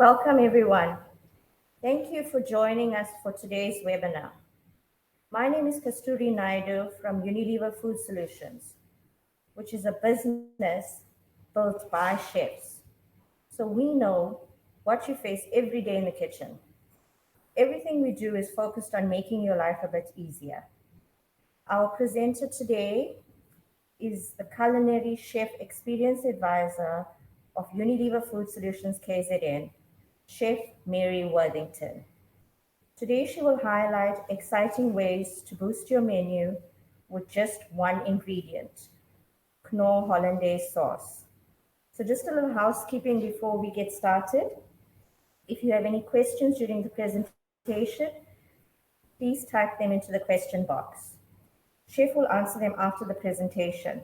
Welcome, everyone. Thank you for joining us for today's webinar. My name is Kookery from Unilever Food Solutions, which is a business built by chefs. So we know what you face every day in the kitchen. Everything we do is focused on making your life a bit easier. Our presenter today is the Culinary Chef Experience Advisor of Unilever Food Solutions KZN, Chef Mary Worthington. Today she will highlight exciting ways to boost your menu with just one ingredient, Knorr Hollandaise Sauce. So just a little housekeeping before we get started. If you have any questions during the presentation, please type them into the question box. Chef will answer them after the presentation.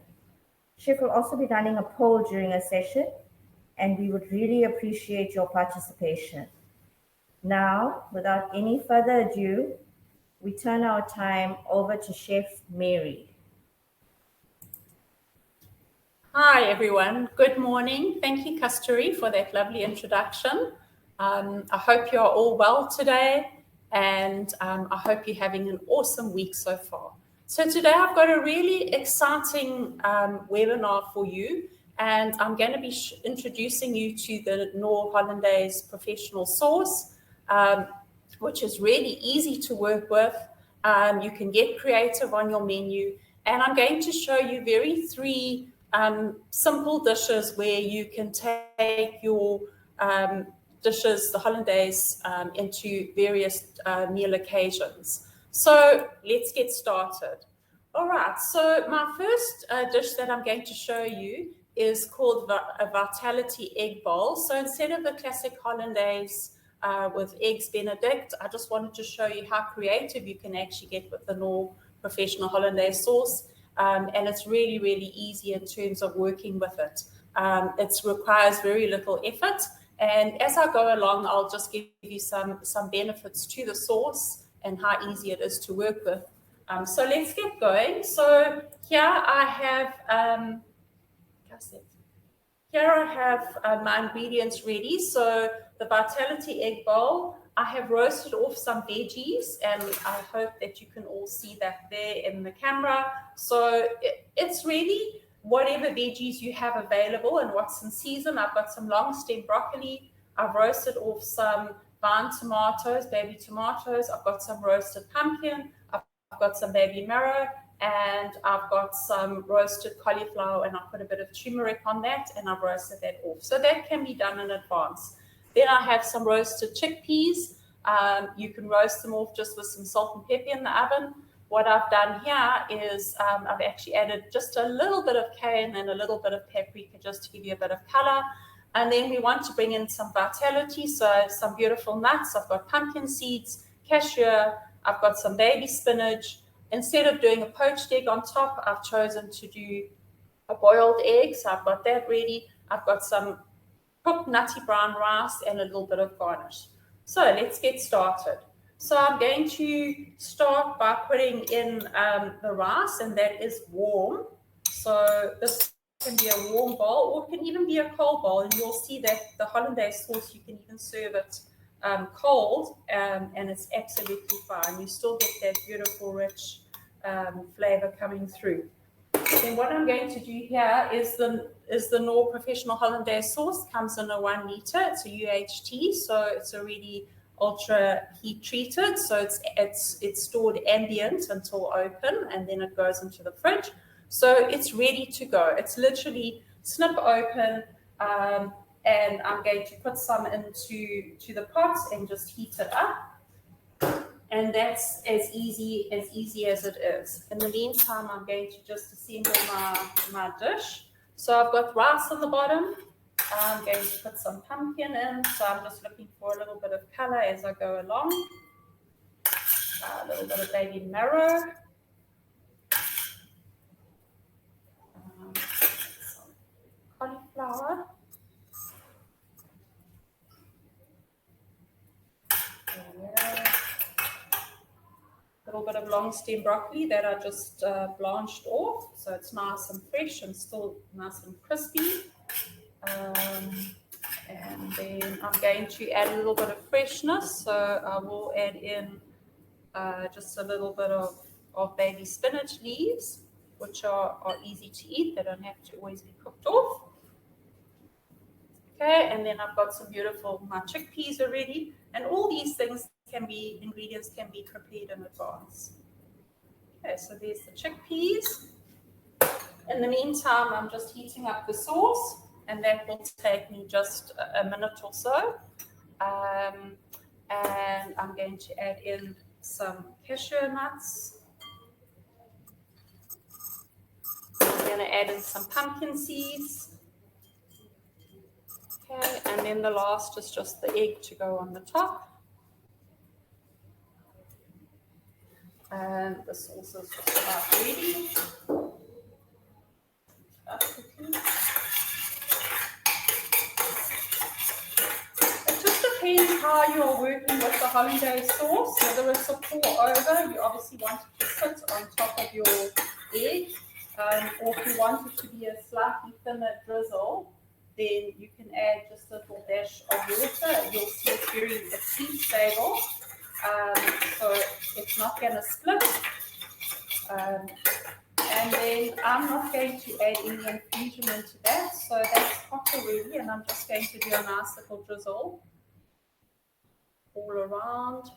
Chef will also be running a poll during a session, and we would really appreciate your participation. Now, without any further ado, we turn our time over to Chef Mary. Hi, everyone. Good morning. Thank you, Kookery, for that lovely introduction. I hope you are all well today, and I hope you're having an awesome week so far. So today I've got a really exciting webinar for you, and I'm going to be introducing you to the Knorr Hollandaise Professional Sauce, which is really easy to work with. You can get creative on your menu, and I'm going to show you three simple dishes where you can take your dishes, the hollandaise, into various meal occasions. So let's get started. All right, so my first dish that I'm going to show you is called a Vitality Egg Bowl. So instead of the classic hollandaise with eggs Benedict, I just wanted to show you how creative you can actually get with the Knorr Professional Hollandaise Sauce. And it's really, really easy in terms of working with it. It requires very little effort. And as I go along, I'll just give you some benefits to the sauce and how easy it is to work with. So let's get going. So here I have my ingredients ready. So the Vitality Egg Bowl, I have roasted off some veggies, and I hope that you can all see that there in the camera. So it's really whatever veggies you have available and what's in season. I've got some long stem broccoli. I've roasted off some vine tomatoes, baby tomatoes. I've got some roasted pumpkin. I've got some baby marrow, and I've got some roasted cauliflower, and I put a bit of turmeric on that, and I've roasted that off. So that can be done in advance. Then I have some roasted chickpeas. You can roast them off just with some salt and pepper in the oven. What I've done here is I've actually added just a little bit of cayenne and a little bit of paprika just to give you a bit of color. And then we want to bring in some vitality, so some beautiful nuts. I've got pumpkin seeds, cashew. I've got some baby spinach. Instead of doing a poached egg on top, I've chosen to do a boiled egg. So I've got that ready. I've got some cooked nutty brown rice and a little bit of garnish. So let's get started. So I'm going to start by putting in the rice, and that is warm. So this can be a warm bowl, or it can even be a cold bowl, and you'll see that the hollandaise sauce, you can even serve it cold, and it's absolutely fine. You still get that beautiful, rich flavor coming through. Then what I'm going to do here is the Knorr Professional Hollandaise Sauce. Comes in a 1 liter. It's a UHT, so it's already ultra heat treated. So it's stored ambient until open, and then it goes into the fridge. So it's ready to go. It's literally snip open, and I'm going to put some into the pot and just heat it up. And that's as easy as it is. In the meantime, I'm going to just assemble my dish. So I've got rice on the bottom. I'm going to put some pumpkin in. So I'm just looking for a little bit of color as I go along. A little bit of baby marrow. Some cauliflower. A little bit of long stem broccoli that I just blanched off, so it's nice and fresh and still nice and crispy. And then I'm going to add a little bit of freshness, so I will add in just a little bit of baby spinach leaves, which are easy to eat. They don't have to always be cooked off. Okay, and then I've got some beautiful my chickpeas already, and all these things ingredients can be prepared in advance. Okay, so there's the chickpeas. In the meantime, I'm just heating up the sauce, and that will take me just a minute or so. And I'm going to add in some cashew nuts. I'm going to add in some pumpkin seeds. Okay, and then the last is just the egg to go on the top. And the sauce is just about ready. It just depends how you're working with the hollandaise sauce. Whether it's a pour over, you obviously want it to sit on top of your egg. Or if you want it to be a slightly thinner drizzle, then you can add just a little dash of water, and you'll see it's heat stable, so it's not going to split. And then I'm not going to add any infusion into that, so that's hot already, and I'm just going to do a nice little drizzle all around.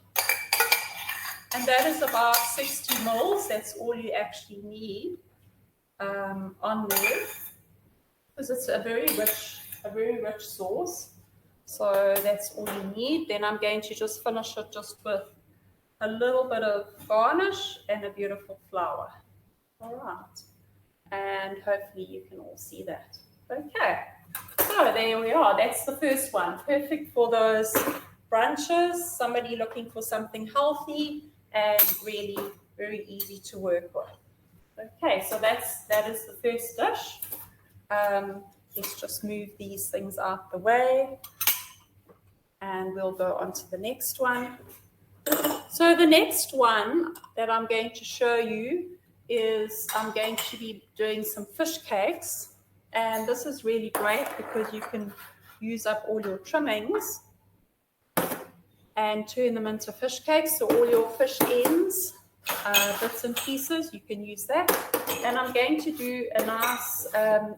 And that is about 60 mils. That's all you actually need on there, because it's a very rich sauce. So that's all you need. Then I'm going to just finish it just with a little bit of garnish and a beautiful flower. All right. And hopefully you can all see that. Okay. So there we are. That's the first one. Perfect for those brunches, somebody looking for something healthy and really very easy to work with. Okay, so that is the first dish. Let's just move these things out the way, and we'll go on to the next one. So the next one that I'm going to show you is I'm going to be doing some fish cakes, and this is really great because you can use up all your trimmings and turn them into fish cakes. So all your fish ends, bits and pieces, you can use that. And I'm going to do a nice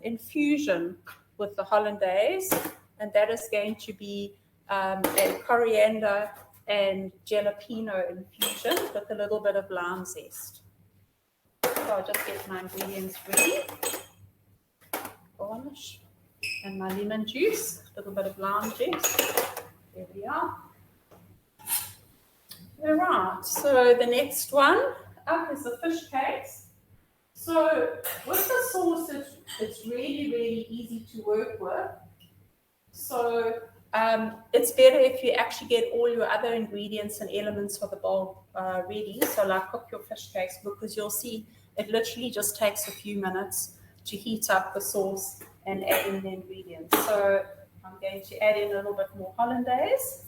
infusion with the hollandaise, and that is going to be a coriander and jalapeno infusion with a little bit of lime zest. So I'll just get my ingredients ready. Garnish and my lemon juice, a little bit of lime juice. There we are. All right, so the next one up is the fish cakes. So with the sauce, it's really, really easy to work with. So it's better if you actually get all your other ingredients and elements for the bowl ready. So like cook your fish cakes, because you'll see it literally just takes a few minutes to heat up the sauce and add in the ingredients. So I'm going to add in a little bit more hollandaise.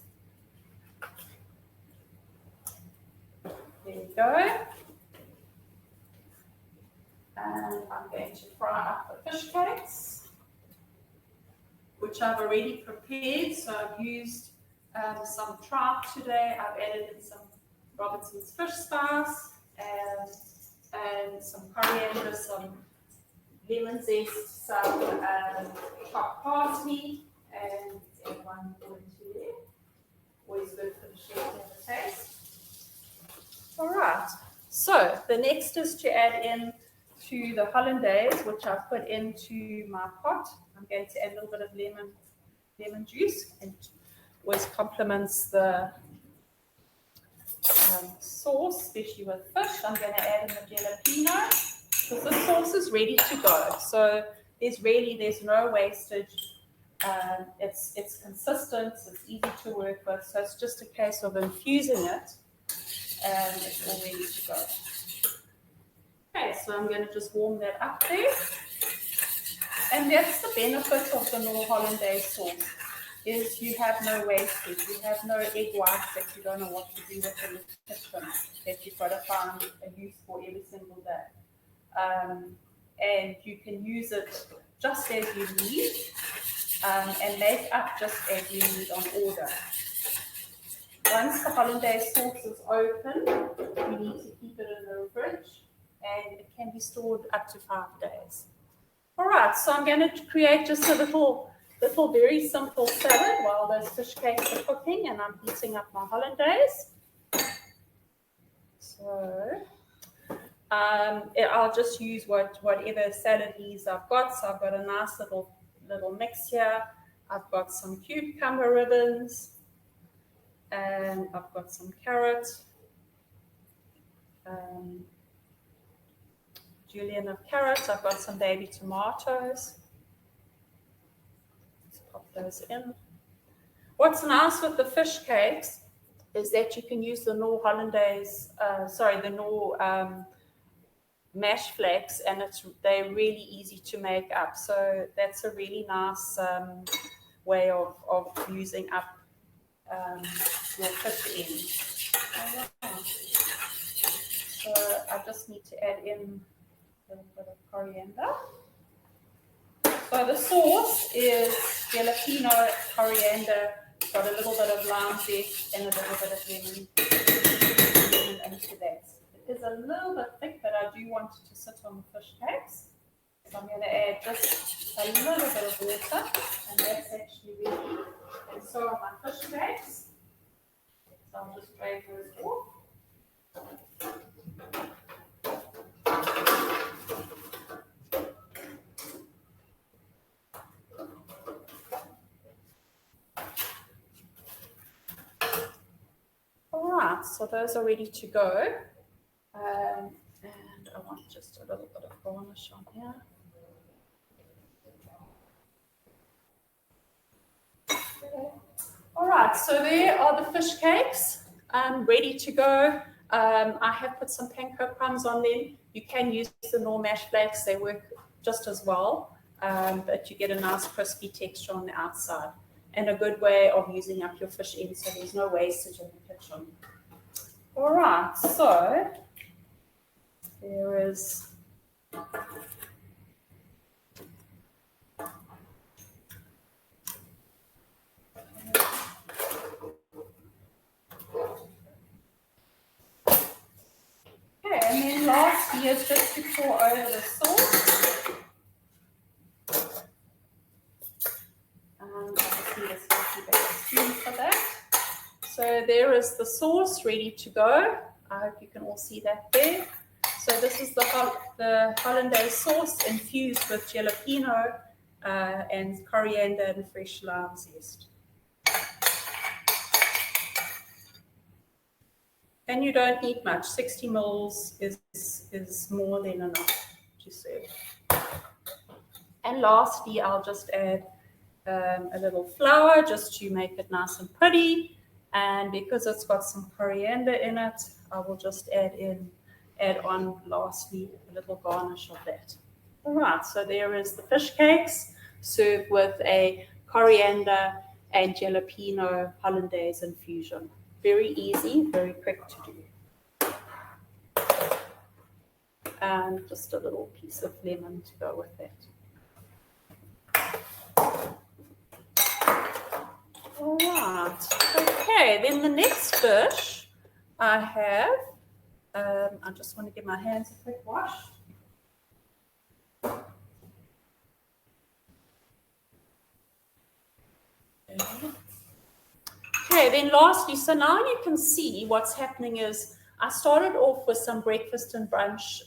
There we go. And I'm going to fry up the fish cakes, which I've already prepared. So I've used some trout today. I've added in some Robertson's fish spice and some coriander, some lemon zest, some chopped parsley, and one into there. Always good for the chef to have a taste. All right. So the next is to add in to the hollandaise, which I've put into my pot. I'm going to add a little bit of lemon juice, and always complements the sauce, especially with fish. I'm going to add in the jalapeno, because the sauce is ready to go. So there's no wastage. It's consistent. It's easy to work with. So it's just a case of infusing it, and it's all ready to go. Okay, so I'm going to just warm that up there. And that's the benefit of the Knorr Hollandaise sauce, is you have no wastage. You have no egg whites that you don't know what to do with in the kitchen, that you've got to find a use for every single day. And you can use it just as you need. and make up just as you need on order. Once the hollandaise sauce is open, you need to keep it in the fridge, and it can be stored up to 5 days. All right, so I'm going to create just a little very simple salad while those fish cakes are cooking, and I'm heating up my hollandaise. So I'll just use whatever salad leaves I've got. So I've got a nice little mix here. I've got some cucumber ribbons, and I've got some carrot, julienne of carrots. I've got some baby tomatoes. Let's pop those in. What's nice with the fish cakes is that you can use the Knorr Hollandaise, the Knorr mash flakes, and they're really easy to make up. So that's a really nice way of using up your fish in. So I just need to add in a little bit of coriander. So the sauce is jalapeno, coriander, got a little bit of lime zest and a little bit of lemon into that. It is a little bit thick, but I do want it to sit on the fish cakes. So I'm going to add just a little bit of water, and that's actually ready. And so are my fish cakes. So I'll just drain those off. All right, so those are ready to go. And I want just a little bit of garnish on here. Okay. All right, so there are the fish cakes ready to go. I have put some panko crumbs on them. You can use the Knorr mash flakes, they work just as well, but you get a nice crispy texture on the outside and a good way of using up your fish in, so there's no wastage in the kitchen. All right, so there is and then lastly is just to pour over the sauce. I just need a slightly bigger spoon for that. So there is the sauce ready to go. I hope you can all see that there. So this is the hollandaise sauce infused with jalapeno and coriander and fresh lime zest. And you don't need much. 60 mils is more than enough to serve. And lastly, I'll just add a little flour just to make it nice and pretty. And because it's got some coriander in it, I will just add on lastly a little garnish of that. All right, so there is the fish cakes served with a coriander and jalapeno hollandaise infusion. Very easy, very quick to do. And just a little piece of lemon to go with that. All right, okay, then the next dish I have, I just want to give my hands a quick wash. Okay, then lastly, so now you can see what's happening is I started off with some breakfast and brunch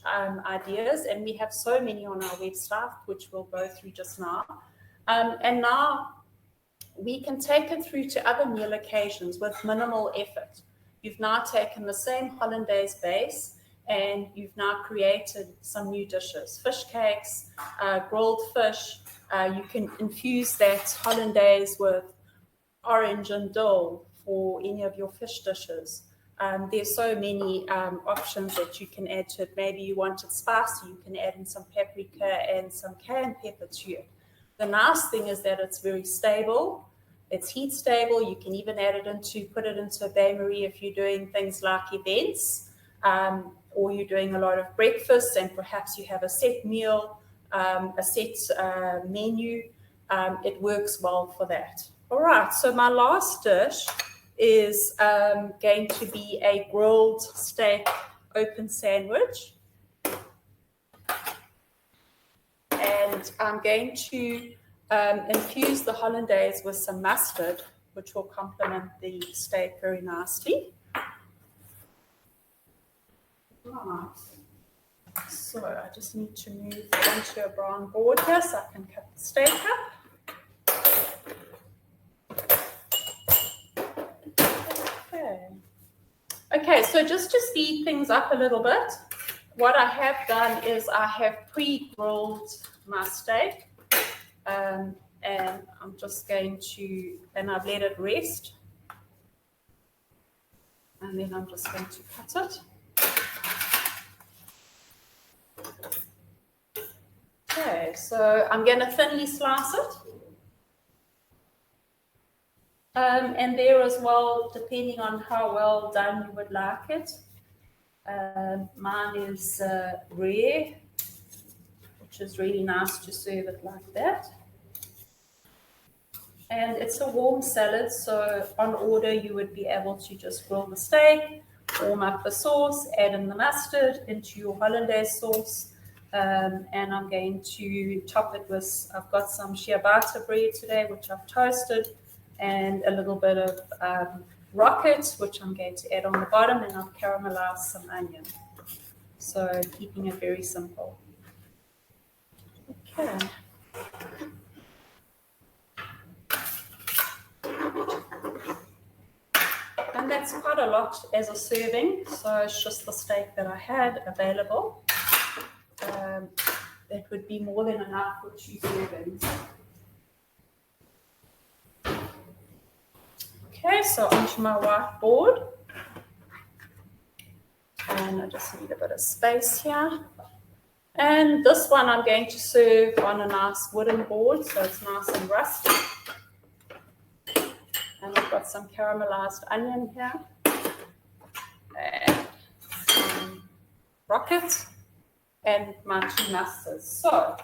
ideas, and we have so many on our website, which we'll go through just now. And now we can take it through to other meal occasions with minimal effort. You've now taken the same hollandaise base and you've now created some new dishes. Fish cakes, grilled fish. You can infuse that hollandaise with orange and dill for any of your fish dishes. There's so many options that you can add to it. Maybe you want it spicy, you can add in some paprika and some cayenne pepper to it. The nice thing is that it's very stable. It's heat stable. You can even put it into a bain-marie if you're doing things like events, or you're doing a lot of breakfast and perhaps you have a set meal, a set menu. it works well for that. All right, so my last dish is going to be a grilled steak open sandwich. And I'm going to infuse the hollandaise with some mustard, which will complement the steak very nicely. Right. So I just need to move onto a brown board here so I can cut the steak up. Okay, so just to speed things up a little bit, what I have done is I have pre-grilled my steak, and I'm just going to, and I've let it rest, and then I'm just going to cut it. Okay, so I'm going to thinly slice it. And there as well, depending on how well done you would like it. Mine is rare, which is really nice to serve it like that. And it's a warm salad, so on order you would be able to just grill the steak, warm up the sauce, add in the mustard into your hollandaise sauce, and I'm going to top it with, I've got some ciabatta bread today, which I've toasted, and a little bit of rocket, which I'm going to add on the bottom, and I've caramelized some onion. So keeping it very simple. Okay. And that's quite a lot as a serving, so it's just the steak that I had available. That would be more than enough for 2 servings. Okay, so onto my whiteboard. And I just need a bit of space here. And this one I'm going to serve on a nice wooden board, so it's nice and rusty. And I've got some caramelized onion here. And some rocket. And my 2 mustards. So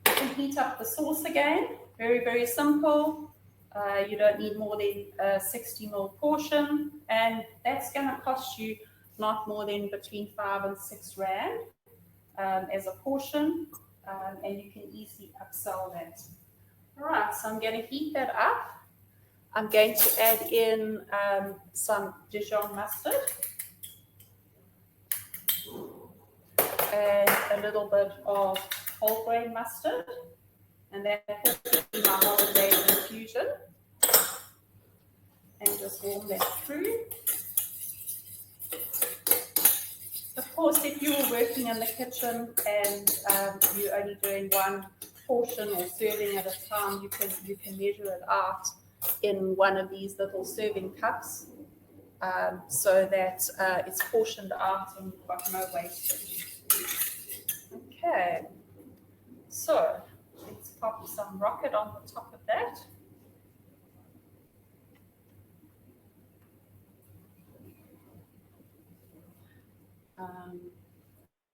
you can heat up the sauce again. Very, very simple. You don't need more than a 60 ml portion, and that's going to cost you not more than between 5 and 6 rand as a portion, and you can easily upsell that. All right, so I'm going to heat that up. I'm going to add in some Dijon mustard and a little bit of whole grain mustard, and that will be my hollandaise infusion. And just warm that through. Of course, if you were working in the kitchen and you're only doing one portion or serving at a time, you can measure it out in one of these little serving cups, so that it's portioned out and you've got no wastage. Okay, so let's pop some rocket on the top of that.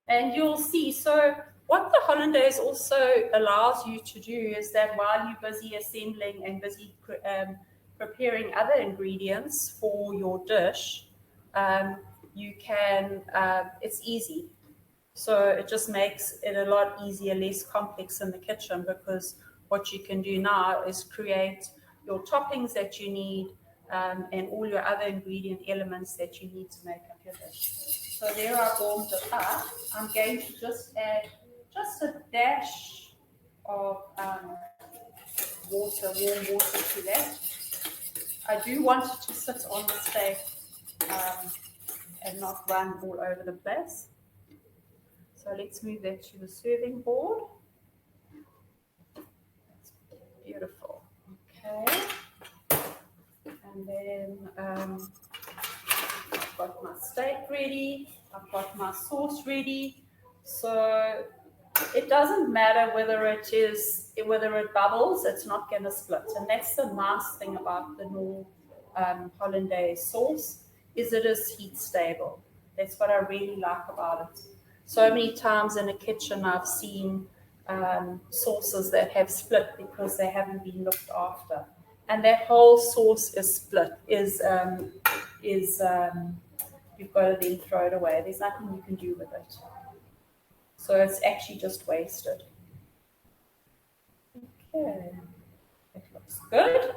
And you'll see, so what the hollandaise also allows you to do is that while you're busy assembling and busy preparing other ingredients for your dish, you can, it's easy. So it just makes it a lot easier, less complex in the kitchen, because what you can do now is create your toppings that you need and all your other ingredient elements that you need to make up your dish. So there I warmed it up. I'm going to just add just a dash of water, warm water to that. I do want it to sit on the steak and not run all over the place. So let's move that to the serving board. That's beautiful. Okay. And then I've got my steak ready. I've got my sauce ready. So it doesn't matter whether it bubbles, it's not going to split. And that's the nice thing about the Knorr Hollandaise sauce, is it is heat stable. That's what I really like about it. So many times in a kitchen I've seen sauces that have split because they haven't been looked after. And that whole sauce is split, you've got to then throw it away. There's nothing you can do with it. So it's actually just wasted. Okay, it looks good.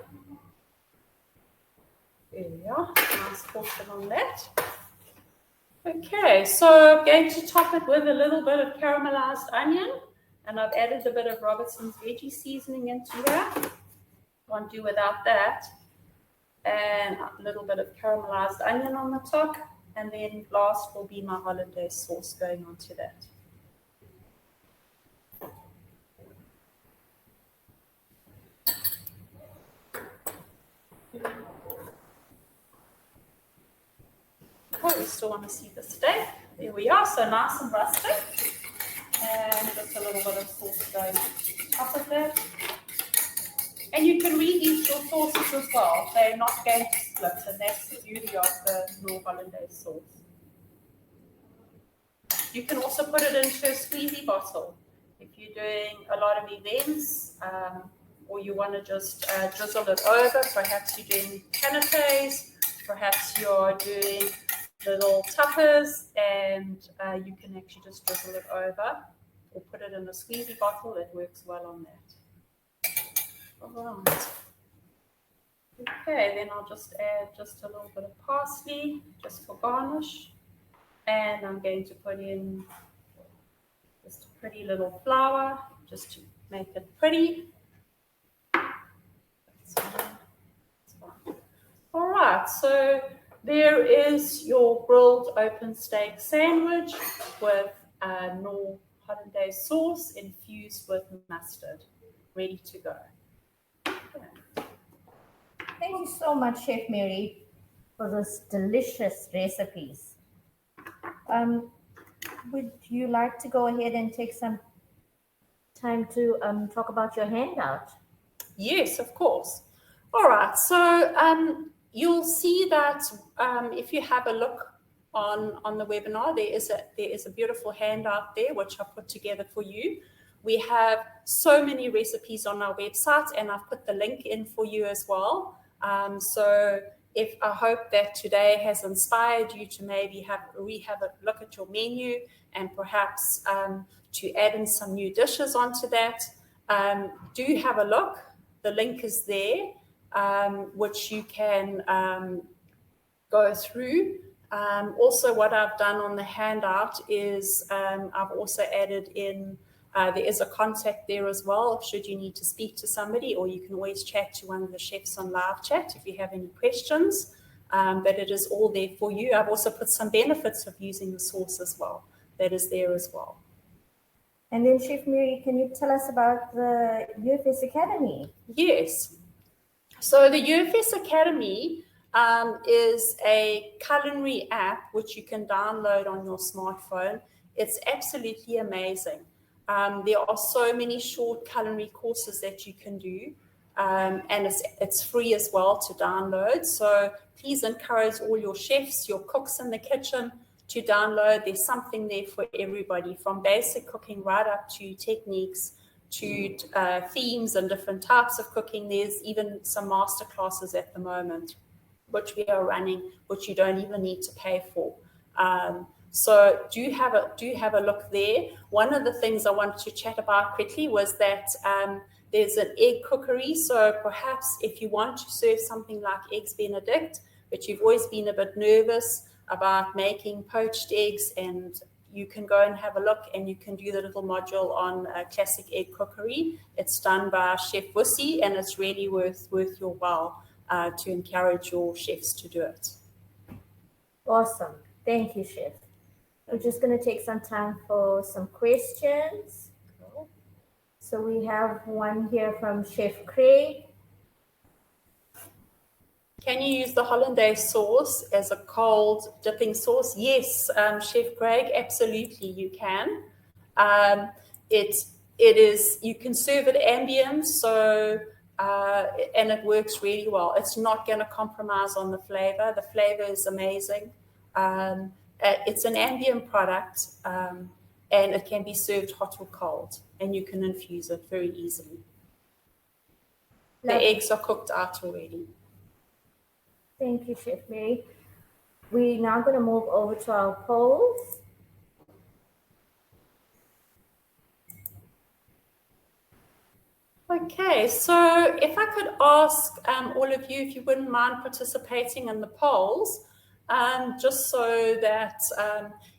There we are, nice portion on that. Okay, so I'm going to top it with a little bit of caramelized onion, and I've added a bit of Robertson's veggie seasoning into here. Won't do without that. And a little bit of caramelized onion on the top, and then last will be my hollandaise sauce going onto that. Oh, we still want to see the steak. There we are, so nice and rustic. And just a little bit of sauce going on top of that. And you can reheat your sauces as well. They're not going to split, and that's the beauty of the Knorr Hollandaise sauce. You can also put it into a squeezy bottle. If you're doing a lot of events, or you want to just drizzle it over, perhaps you're doing canapes, perhaps you're doing little tuppers, and you can actually just drizzle it over or put it in a squeezy bottle. It works well on that. All right. Okay, then I'll just add just a little bit of parsley just for garnish, and I'm going to put in just a pretty little flower just to make it pretty. That's fine. All right, so there is your grilled open steak sandwich with Knorr Hollandaise sauce infused with mustard, ready to go. Okay. Thank you so much, Chef Mary, for those delicious recipes. Would you like to go ahead and take some time to talk about your handout? Yes, of course. All right, so you'll see that if you have a look on the webinar, there is a beautiful handout there which I've put together for you. We have so many recipes on our website, and I've put the link in for you as well. So I hope that today has inspired you to maybe have a look at your menu, and perhaps to add in some new dishes onto that. Do have a look. The link is there, which you can go through. Also, what I've done on the handout is I've also added in, there is a contact there as well, should you need to speak to somebody, or you can always chat to one of the chefs on live chat if you have any questions. But it is all there for you. I've also put some benefits of using the sauce as well. That is there as well. And then, Chef Mary, can you tell us about the UFS Academy? Yes. So the UFS Academy is a culinary app which you can download on your smartphone. It's absolutely amazing. There are so many short culinary courses that you can do, and it's free as well to download. So please encourage all your chefs, your cooks in the kitchen to download. There's something there for everybody, from basic cooking right up to techniques, to themes and different types of cooking. There's even some master classes at the moment which we are running, which you don't even need to pay for. So do have a look there. One of the things I wanted to chat about quickly was that there's an egg cookery. So perhaps if you want to serve something like Eggs Benedict, but you've always been a bit nervous about making poached eggs, and you can go and have a look, and you can do the little module on classic egg cookery. It's done by Chef Wussie, and it's really worth your while to encourage your chefs to do it. Awesome. Thank you, Chef. We're just going to take some time for some questions. So we have one here from Chef Craig. Can you use the hollandaise sauce as a cold dipping sauce? Yes, Chef Craig, absolutely you can. It is, you can serve it ambient, so and it works really well. It's not going to compromise on the flavor. The flavor is amazing. It's an ambient product, and it can be served hot or cold, and you can infuse it very easily. The Lovely. eggs are cooked out already. Thank you, Chef Mary. We're now going to move over to our polls. Okay, so if I could ask all of you if you wouldn't mind participating in the polls, just so that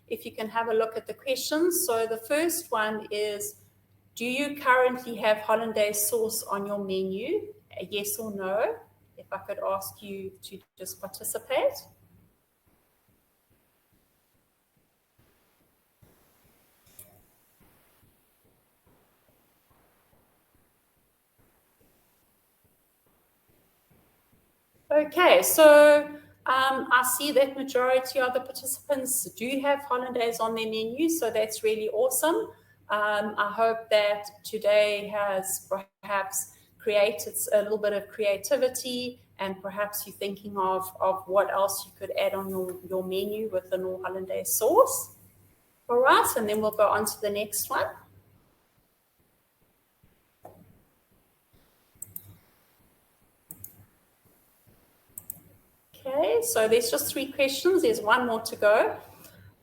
if you can have a look at the questions. So the first one is, do you currently have hollandaise sauce on your menu? A yes or no? If I could ask you to just participate. Okay, so I see that majority of the participants do have hollandaise on their menu, so that's really awesome. I hope that today has perhaps created a little bit of creativity, and perhaps you're thinking of what else you could add on your menu with the Knorr hollandaise sauce. All right, and then we'll go on to the next one. Okay, so there's just 3 questions. There's one more to go.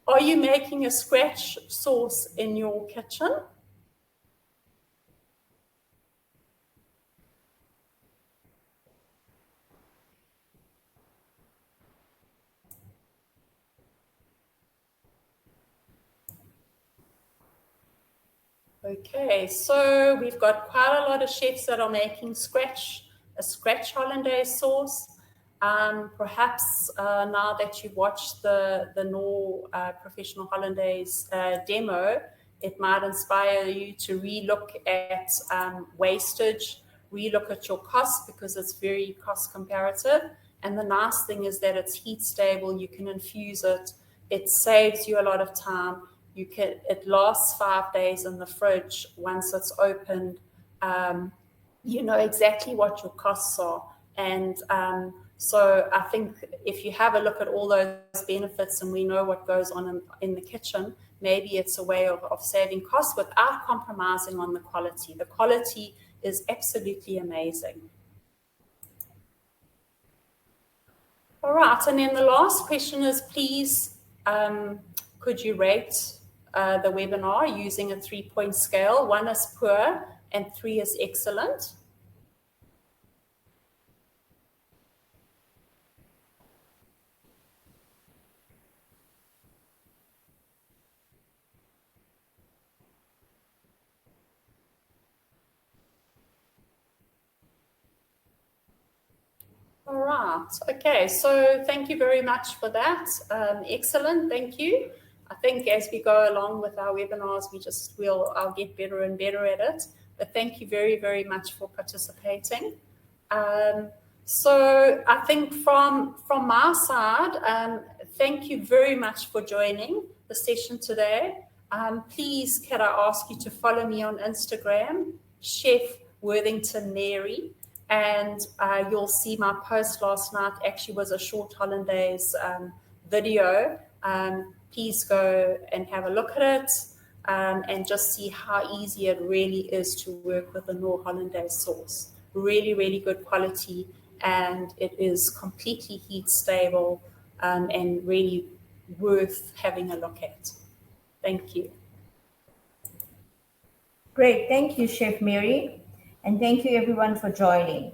Are you making a scratch sauce in your kitchen? Okay, so we've got quite a lot of chefs that are making a scratch hollandaise sauce. Perhaps now that you've watched the Knorr Professional Hollandaise demo, it might inspire you to relook at wastage, relook at your costs, because it's very cost comparative. And the nice thing is that it's heat stable, you can infuse it, it saves you a lot of time. It lasts 5 days in the fridge. Once it's opened, you know exactly what your costs are. And so I think if you have a look at all those benefits, and we know what goes on in the kitchen, maybe it's a way of saving costs without compromising on the quality. The quality is absolutely amazing. All right, and then the last question is, please, could you rate the webinar using a 3-point scale? 1 is poor and 3 is excellent. All right. Okay. So thank you very much for that. Excellent. Thank you. I think as we go along with our webinars, I'll get better and better at it. But thank you very, very much for participating. So I think from my side, thank you very much for joining the session today. Please, can I ask you to follow me on Instagram, Chef Worthington Mary. And you'll see my post last night actually was a short hollandaise video. Please go and have a look at it and just see how easy it really is to work with the Knorr hollandaise sauce. Really, really good quality, and it is completely heat stable and really worth having a look at. Thank you. Great. Thank you, Chef Mary. And thank you everyone for joining.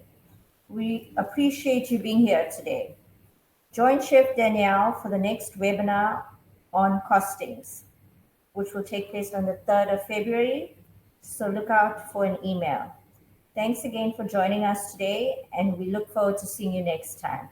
We appreciate you being here today. Join Chef Danielle for the next webinar on costings, which will take place on the 3rd of February. So look out for an email. Thanks again for joining us today, and we look forward to seeing you next time.